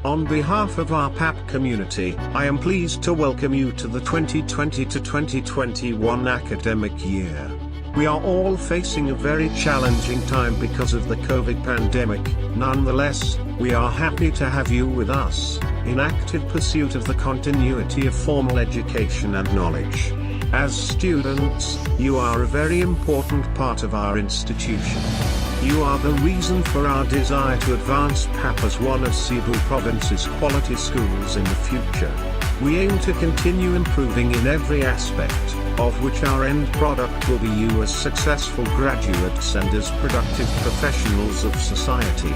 On behalf of our PAP community, I am pleased to welcome you to the 2020 to 2021 academic year. We are all facing a very challenging time because of the COVID pandemic. Nonetheless, we are happy to have you with us, in active pursuit of the continuity of formal education and knowledge. As students, you are a very important part of our institution. You are the reason for our desire to advance PAP as one of Cebu Province's quality schools in the future. We aim to continue improving in every aspect, of which our end product will be you as successful graduates and as productive professionals of society.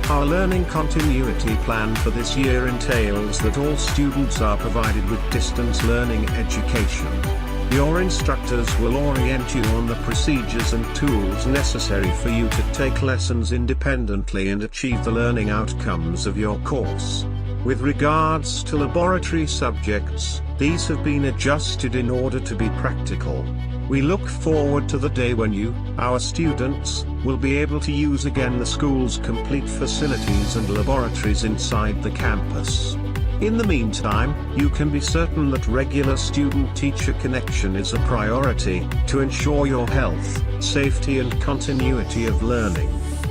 Our learning continuity plan for this year entails that all students are provided with distance learning education. Your instructors will orient you on the procedures and tools necessary for you to take lessons independently and achieve the learning outcomes of your course. With regards to laboratory subjects, these have been adjusted in order to be practical. We look forward to the day when you, our students, will be able to use again the school's complete facilities and laboratories inside the campus. In the meantime, you can be certain that regular student-teacher connection is a priority, to ensure your health, safety and continuity of learning.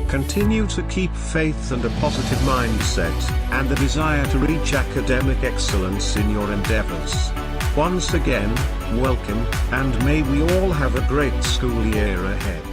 Continue to keep faith and a positive mindset, and the desire to reach academic excellence in your endeavors. Once again, welcome, and may we all have a great school year ahead.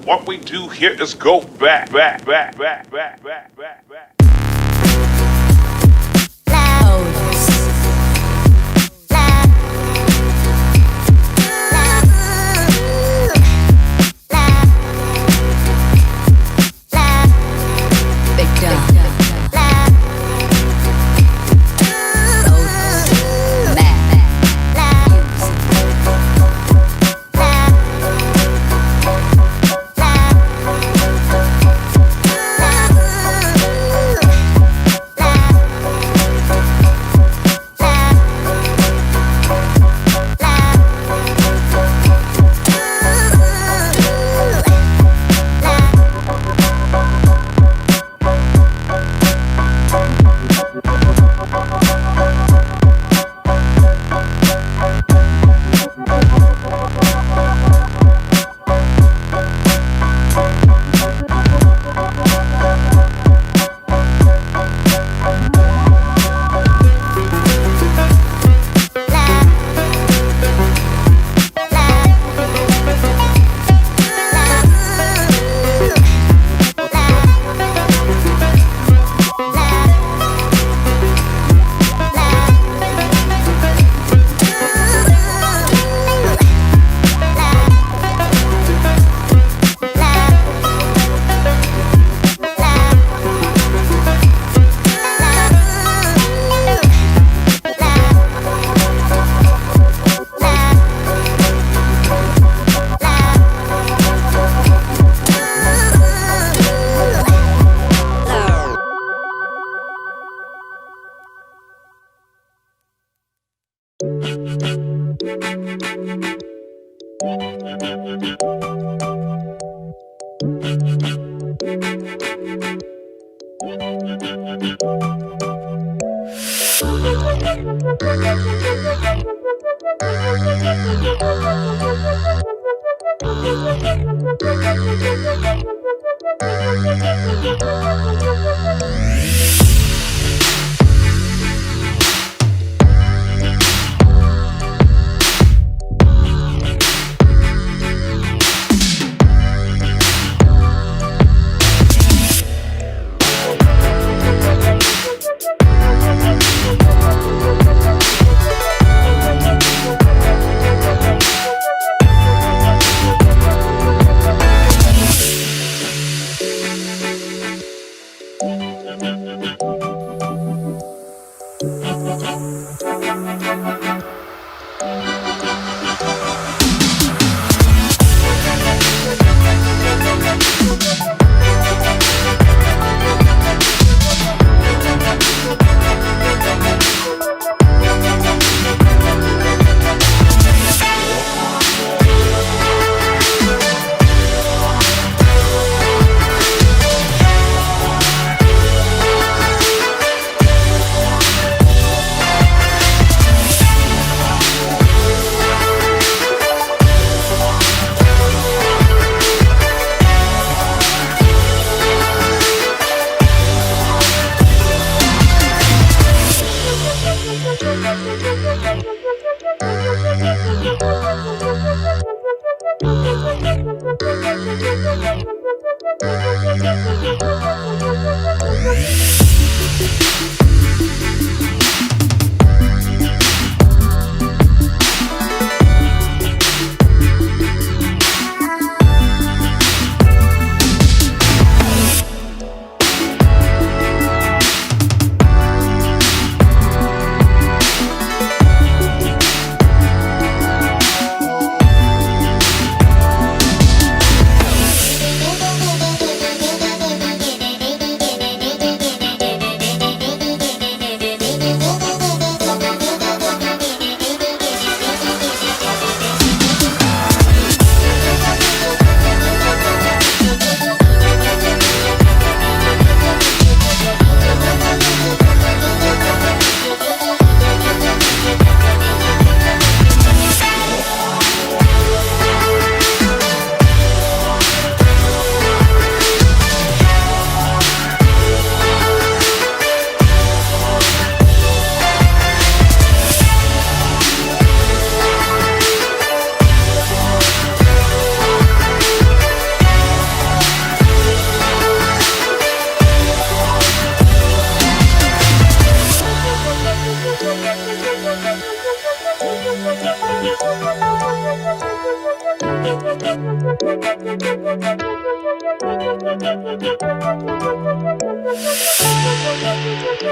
What we do here is go back, back, back, back, back, back, back, back.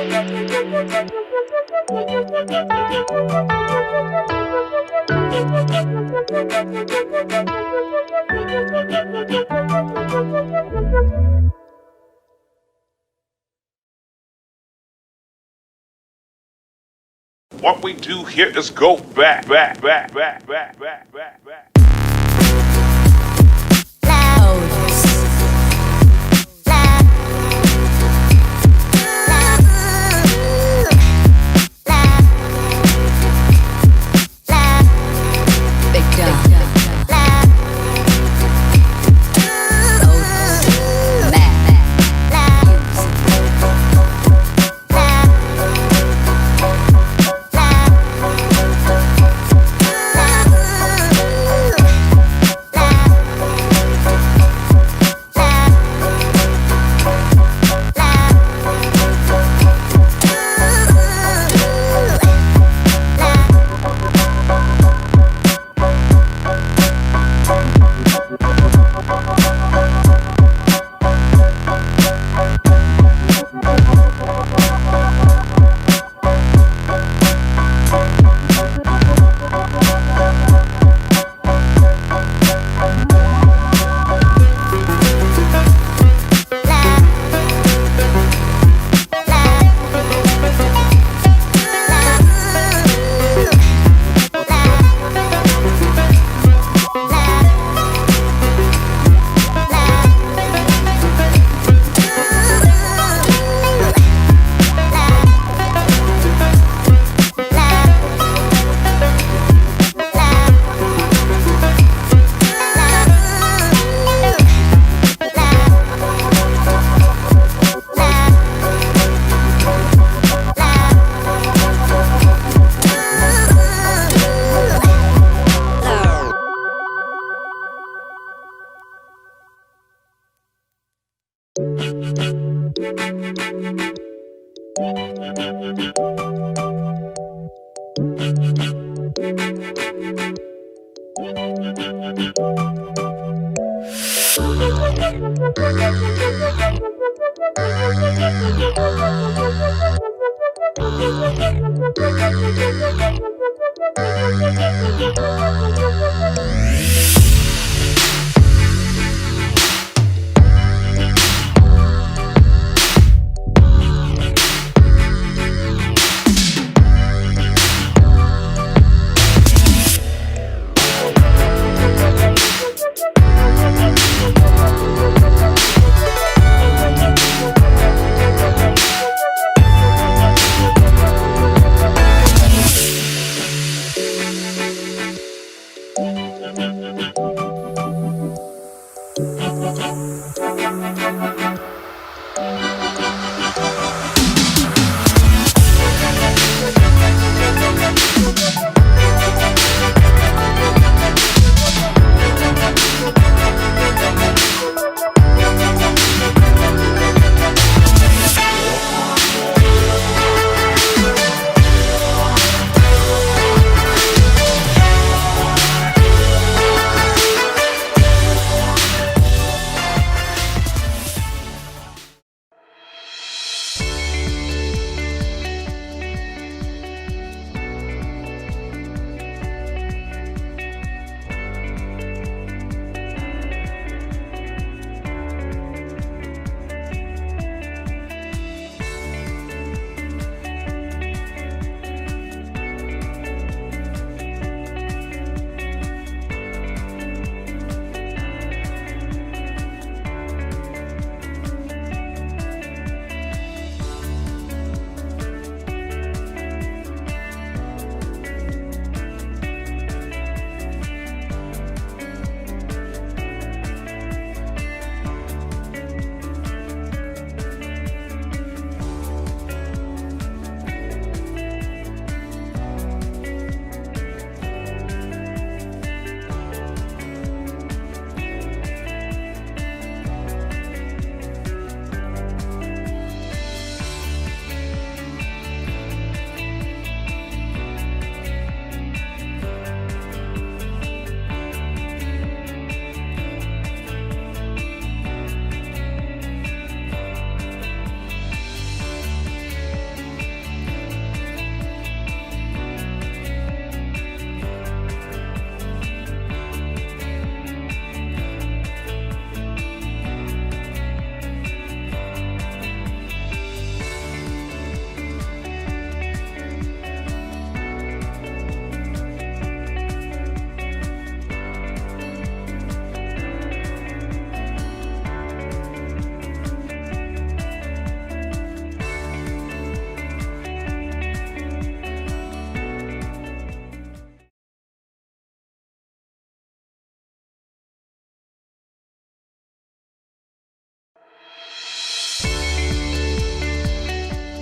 What we do here is go back.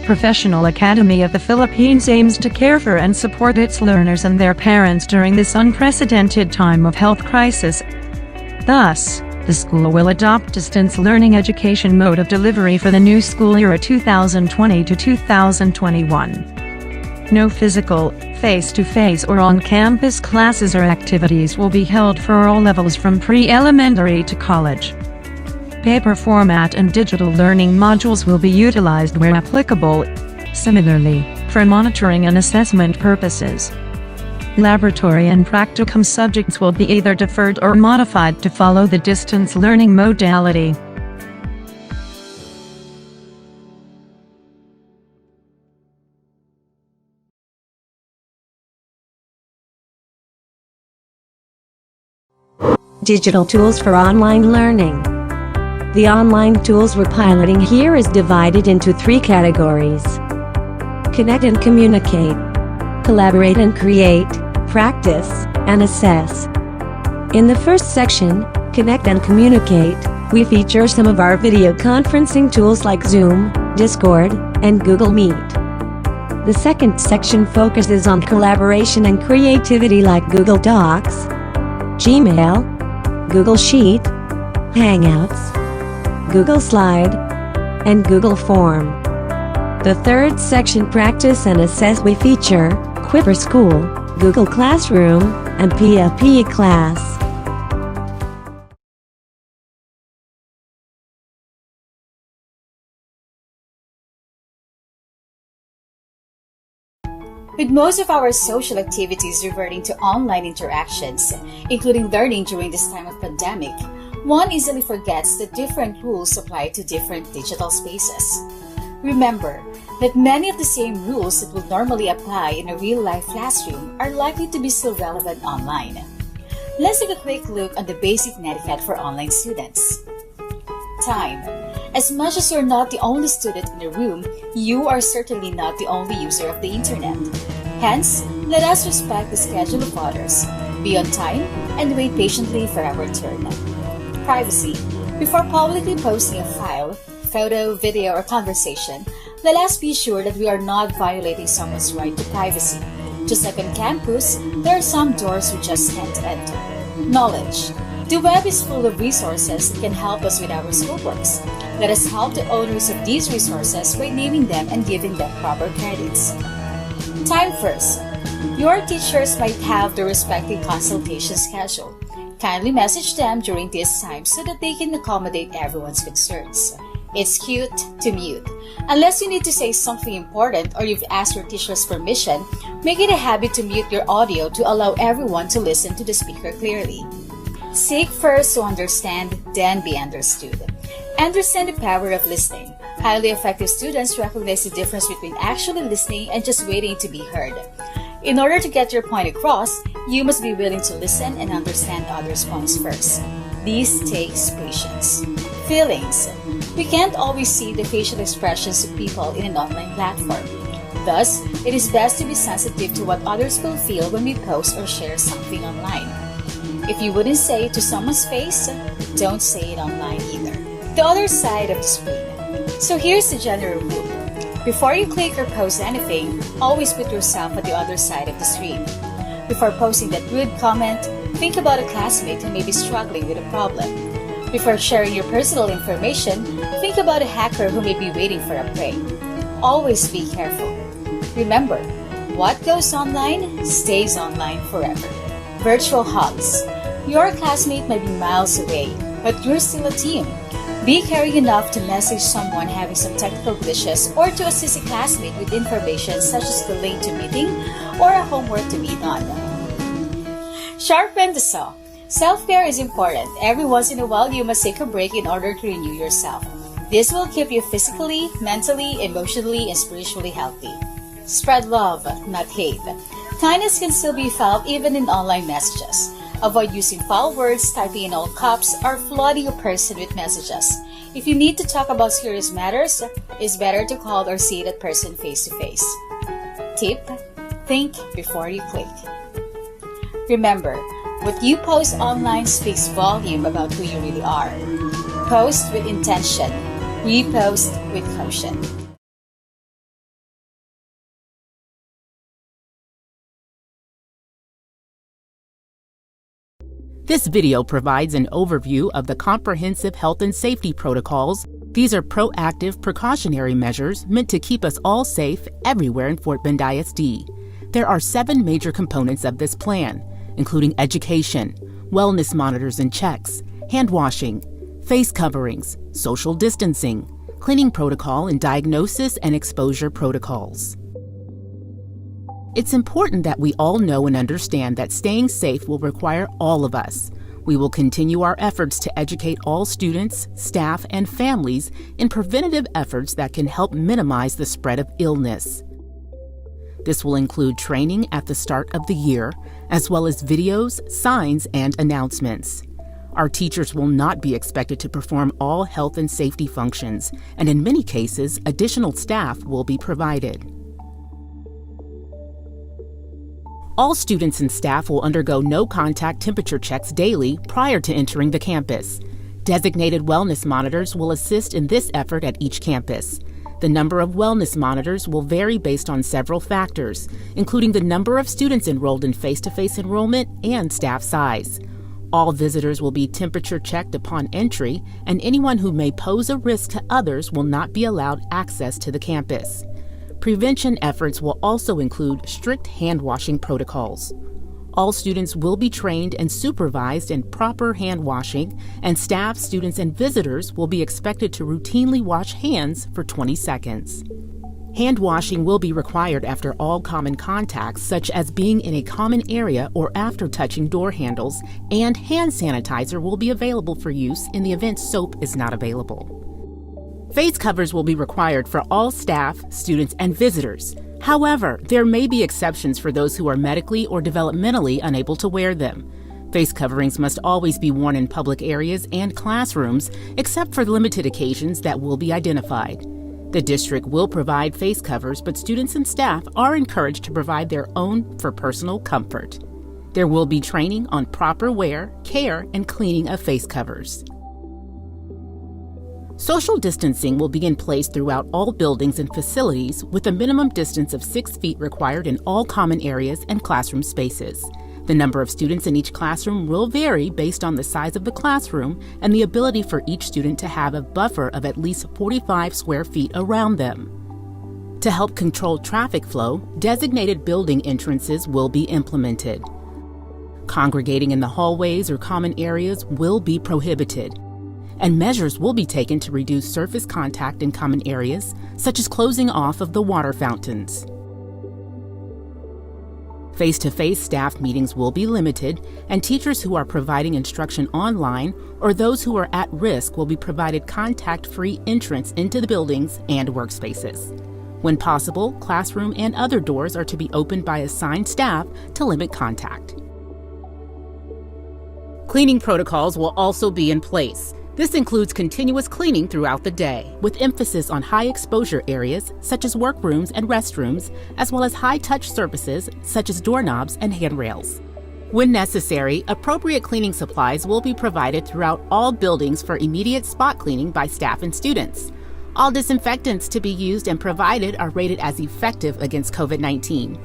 Professional Academy of the Philippines aims to care for and support its learners and their parents during this unprecedented time of health crisis. Thus, the school will adopt distance learning education mode of delivery for the new school year 2020 to 2021. No physical, face-to-face or on-campus classes or activities will be held for all levels from pre-elementary to college. Paper format and digital learning modules will be utilized where applicable. Similarly, for monitoring and assessment purposes, laboratory and practicum subjects will be either deferred or modified to follow the distance learning modality. Digital tools for online learning. The online tools we're piloting here is divided into 3 categories: connect and communicate, collaborate and create, practice and assess. In the first section, connect and communicate, we feature some of our video conferencing tools like Zoom, Discord, and Google Meet. The second section focuses on collaboration and creativity like Google Docs, Gmail, Google Sheet, Hangouts, Google Slide, and Google Form. The third section, practice and assess, we feature Quiver School, Google Classroom, and PLP Class. With most of our social activities reverting to online interactions, including learning during this time of pandemic, one easily forgets that different rules apply to different digital spaces. Remember that many of the same rules that would normally apply in a real-life classroom are likely to be still relevant online. Let's take a quick look on the basic netiquette for online students. Time. As much as you're not the only student in the room, you are certainly not the only user of the internet. Hence, let us respect the schedule of others, be on time, and wait patiently for our turn. Privacy. Before publicly posting a file, photo, video, or conversation, let us be sure that we are not violating someone's right to privacy. Just like on campus, there are some doors we just can't enter. Knowledge. The web is full of resources that can help us with our schoolworks. Let us help the owners of these resources by naming them and giving them proper credits. Time first. Your teachers might have their respective consultation schedule. Kindly message them during this time so that they can accommodate everyone's concerns. It's cute to mute. Unless you need to say something important or you've asked your teacher's permission, make it a habit to mute your audio to allow everyone to listen to the speaker clearly. Seek first to understand, then be understood. Understand the power of listening. Highly effective students recognize the difference between actually listening and just waiting to be heard. In order to get your point across, you must be willing to listen and understand others' points first. This takes patience. Feelings. We can't always see the facial expressions of people in an online platform. Thus, it is best to be sensitive to what others will feel when we post or share something online. If you wouldn't say it to someone's face, don't say it online either. The other side of the screen. So here's the general rule. Before you click or post anything, always put yourself at the other side of the screen. Before posting that rude comment, think about a classmate who may be struggling with a problem. Before sharing your personal information, think about a hacker who may be waiting for a prey. Always be careful. Remember, what goes online stays online forever. Virtual hugs. Your classmate might be miles away, but you're still a team. Be caring enough to message someone having some technical glitches or to assist a classmate with information such as the link to meeting or a homework to be done. Sharpen the saw. Self-care is important. Every once in a while, you must take a break in order to renew yourself. This will keep you physically, mentally, emotionally, and spiritually healthy. Spread love, not hate. Kindness can still be felt even in online messages. Avoid using foul words, typing in all caps, or flooding a person with messages. If you need to talk about serious matters, it's better to call or see that person face to face. Tip: think before you click. Remember, what you post online speaks volume about who you really are. Post with intention. Repost with caution. This video provides an overview of the comprehensive health and safety protocols. These are proactive precautionary measures meant to keep us all safe everywhere in Fort Bend ISD. There are 7 major components of this plan, including education, wellness monitors and checks, hand washing, face coverings, social distancing, cleaning protocol, and diagnosis and exposure protocols. It's important that we all know and understand that staying safe will require all of us. We will continue our efforts to educate all students, staff, and families in preventative efforts that can help minimize the spread of illness. This will include training at the start of the year, as well as videos, signs, and announcements. Our teachers will not be expected to perform all health and safety functions, and in many cases, additional staff will be provided. All students and staff will undergo no-contact temperature checks daily prior to entering the campus. Designated wellness monitors will assist in this effort at each campus. The number of wellness monitors will vary based on several factors, including the number of students enrolled in face-to-face enrollment and staff size. All visitors will be temperature checked upon entry, and anyone who may pose a risk to others will not be allowed access to the campus. Prevention efforts will also include strict hand-washing protocols. All students will be trained and supervised in proper hand washing, and staff, students, and visitors will be expected to routinely wash hands for 20 seconds. Hand washing will be required after all common contacts, such as being in a common area or after touching door handles, and hand sanitizer will be available for use in the event soap is not available. Face covers will be required for all staff, students, and visitors. However, there may be exceptions for those who are medically or developmentally unable to wear them. Face coverings must always be worn in public areas and classrooms, except for limited occasions that will be identified. The district will provide face covers, but students and staff are encouraged to provide their own for personal comfort. There will be training on proper wear, care, and cleaning of face covers. Social distancing will be in place throughout all buildings and facilities, with a minimum distance of 6 feet required in all common areas and classroom spaces. The number of students in each classroom will vary based on the size of the classroom and the ability for each student to have a buffer of at least 45 square feet around them. To help control traffic flow, designated building entrances will be implemented. Congregating in the hallways or common areas will be prohibited, and measures will be taken to reduce surface contact in common areas, such as closing off of the water fountains. Face-to-face staff meetings will be limited, and teachers who are providing instruction online or those who are at risk will be provided contact-free entrance into the buildings and workspaces. When possible, classroom and other doors are to be opened by assigned staff to limit contact. Cleaning protocols will also be in place. This includes continuous cleaning throughout the day, with emphasis on high-exposure areas such as workrooms and restrooms, as well as high-touch surfaces such as doorknobs and handrails. When necessary, appropriate cleaning supplies will be provided throughout all buildings for immediate spot cleaning by staff and students. All disinfectants to be used and provided are rated as effective against COVID-19.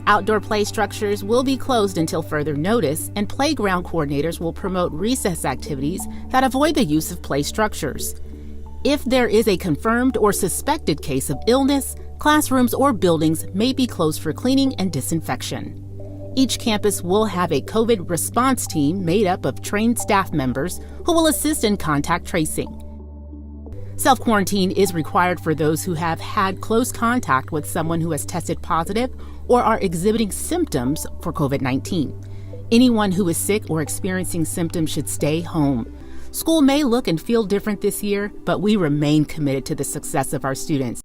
Outdoor play structures will be closed until further notice, and playground coordinators will promote recess activities that avoid the use of play structures. If there is a confirmed or suspected case of illness, classrooms or buildings may be closed for cleaning and disinfection. Each campus will have a COVID response team made up of trained staff members who will assist in contact tracing. Self-quarantine is required for those who have had close contact with someone who has tested positive or are exhibiting symptoms for COVID-19. Anyone who is sick or experiencing symptoms should stay home. School may look and feel different this year, but we remain committed to the success of our students.